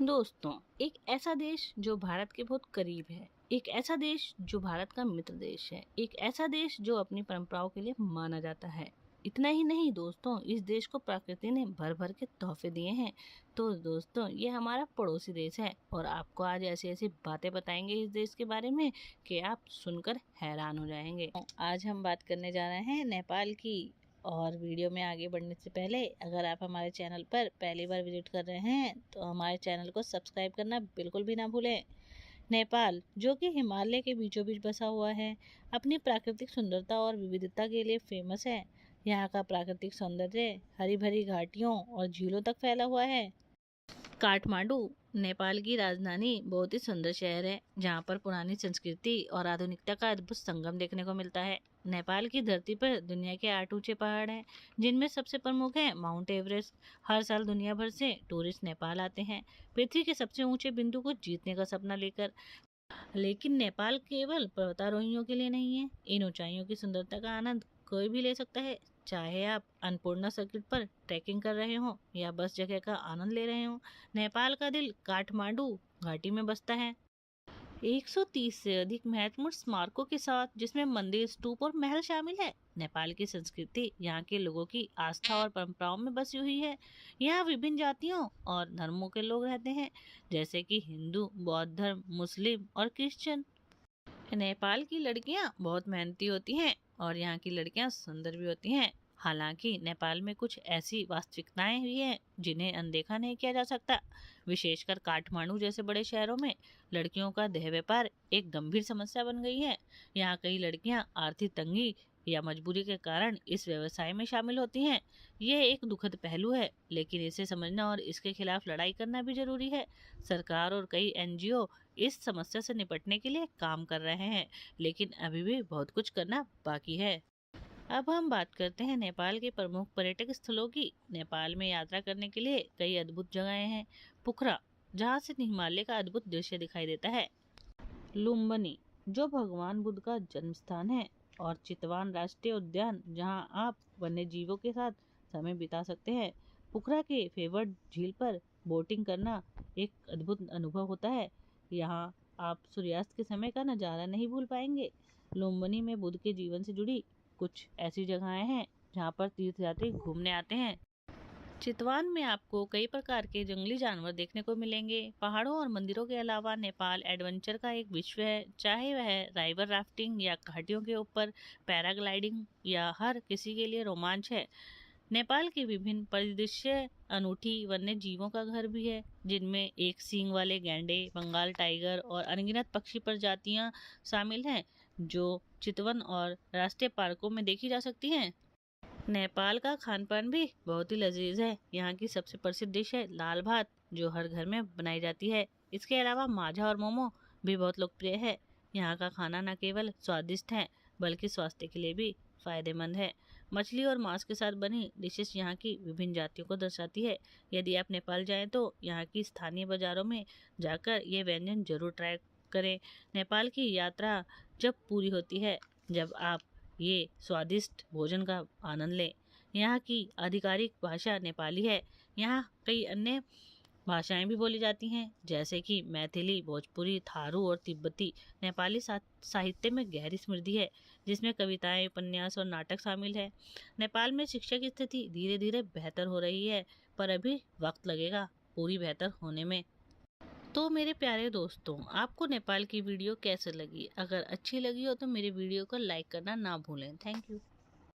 दोस्तों, एक ऐसा देश जो भारत के बहुत करीब है, एक ऐसा देश जो भारत का मित्र देश है, एक ऐसा देश जो अपनी परंपराओं के लिए माना जाता है। इतना ही नहीं दोस्तों, इस देश को प्रकृति ने भर भर के तोहफे दिए हैं। तो दोस्तों, ये हमारा पड़ोसी देश है और आपको आज ऐसी ऐसी बातें बताएंगे इस देश के बारे में कि आप सुनकर हैरान हो जाएंगे। आज हम बात करने जा रहे हैं नेपाल की। और वीडियो में आगे बढ़ने से पहले अगर आप हमारे चैनल पर पहली बार विजिट कर रहे हैं तो हमारे चैनल को सब्सक्राइब करना बिल्कुल भी ना भूलें। नेपाल, जो कि हिमालय के बीचों बीच बसा हुआ है, अपनी प्राकृतिक सुंदरता और विविधता के लिए फेमस है। यहाँ का प्राकृतिक सौंदर्य हरी भरी घाटियों और झीलों तक फैला हुआ है। काठमांडू नेपाल की राजधानी बहुत ही सुंदर शहर है, जहाँ पर पुरानी संस्कृति और आधुनिकता का अद्भुत संगम देखने को मिलता है। नेपाल की धरती पर दुनिया के 8 ऊंचे पहाड़ हैं, जिनमें सबसे प्रमुख है माउंट एवरेस्ट। हर साल दुनिया भर से टूरिस्ट नेपाल आते हैं, पृथ्वी के सबसे ऊंचे बिंदु को जीतने का सपना लेकर। लेकिन नेपाल केवल पर्वतारोहियों के लिए नहीं है। इन ऊंचाइयों की सुंदरता का आनंद कोई भी ले सकता है, चाहे आप अन्नपूर्णा सर्किट पर ट्रैकिंग कर रहे हो या बस जगह का आनंद ले रहे हो। नेपाल का दिल काठमांडू घाटी में बसता है, 130 से अधिक महत्वपूर्ण स्मारकों के साथ, जिसमें मंदिर, स्तूप और महल शामिल है। नेपाल की संस्कृति यहाँ के लोगों की आस्था और परंपराओं में बसी हुई है। यहाँ विभिन्न जातियों और धर्मों के लोग रहते हैं, जैसे कि हिंदू, बौद्ध धर्म, मुस्लिम और क्रिश्चियन। नेपाल की लड़कियां बहुत मेहनती होती हैं और यहाँ की लड़कियां सुंदर भी होती हैं। हालांकि नेपाल में कुछ ऐसी वास्तविकताएं भी हैं जिन्हें अनदेखा नहीं किया जा सकता। विशेषकर काठमांडू जैसे बड़े शहरों में लड़कियों का देह व्यापार एक गंभीर समस्या बन गई है। यहाँ कई लड़कियां आर्थिक तंगी या मजबूरी के कारण इस व्यवसाय में शामिल होती हैं। यह एक दुखद पहलू है, लेकिन इसे समझना और इसके खिलाफ लड़ाई करना भी जरूरी है। सरकार और कई एनजीओ इस समस्या से निपटने के लिए काम कर रहे हैं, लेकिन अभी भी बहुत कुछ करना बाकी है। अब हम बात करते हैं नेपाल के प्रमुख पर्यटक स्थलों की। नेपाल में यात्रा करने के लिए कई अद्भुत जगहें हैं। पोखरा, जहाँ से हिमालय का अद्भुत दृश्य दिखाई देता है। लुम्बिनी, जो भगवान बुद्ध का जन्म स्थान है। और चितवान राष्ट्रीय उद्यान, जहाँ आप वन्य जीवों के साथ समय बिता सकते हैं। पोखरा के फेवर्ड झील पर बोटिंग करना एक अद्भुत अनुभव होता है। यहाँ आप सूर्यास्त के समय का नज़ारा नहीं भूल पाएंगे। लुम्बिनी में बुद्ध के जीवन से जुड़ी कुछ ऐसी जगहें हैं जहाँ पर तीर्थयात्री घूमने आते हैं। चितवान में आपको कई प्रकार के जंगली जानवर देखने को मिलेंगे। पहाड़ों और मंदिरों के अलावा नेपाल एडवेंचर का एक विश्व है, चाहे वह राइवर राफ्टिंग या घाटियों के ऊपर पैराग्लाइडिंग या हर किसी के लिए रोमांच है। नेपाल के विभिन्न परिदृश्य अनूठी वन्य जीवों का घर भी है, जिनमें एक सींग वाले गैंडे, बंगाल टाइगर और अनगिनत पक्षी प्रजातियां शामिल हैं, जो चितवन और राष्ट्रीय पार्कों में देखी जा सकती हैं। नेपाल का खान पान भी बहुत ही लजीज है। यहाँ की सबसे प्रसिद्ध डिश है दाल भात, जो हर घर में बनाई जाती है। इसके अलावा माझा और मोमो भी बहुत लोकप्रिय है। यहाँ का खाना न केवल स्वादिष्ट है, बल्कि स्वास्थ्य के लिए भी फायदेमंद है। मछली और मांस के साथ बनी डिशेस यहाँ की विभिन्न जातियों को दर्शाती है। यदि आप नेपाल जाएं तो यहाँ की स्थानीय बाजारों में जाकर ये व्यंजन जरूर ट्राई करें। नेपाल की यात्रा जब पूरी होती है, जब आप ये स्वादिष्ट भोजन का आनंद लें। यहाँ की आधिकारिक भाषा नेपाली है। यहाँ कई अन्य भाषाएं भी बोली जाती हैं, जैसे कि मैथिली, भोजपुरी, थारू और तिब्बती। नेपाली साहित्य में गहरी समृद्धि है, जिसमें कविताएं, उपन्यास और नाटक शामिल है। नेपाल में शिक्षा की स्थिति धीरे धीरे बेहतर हो रही है, पर अभी वक्त लगेगा पूरी बेहतर होने में। तो मेरे प्यारे दोस्तों, आपको नेपाल की वीडियो कैसे लगी? अगर अच्छी लगी हो तो मेरे वीडियो को लाइक करना ना भूलें। Thank you.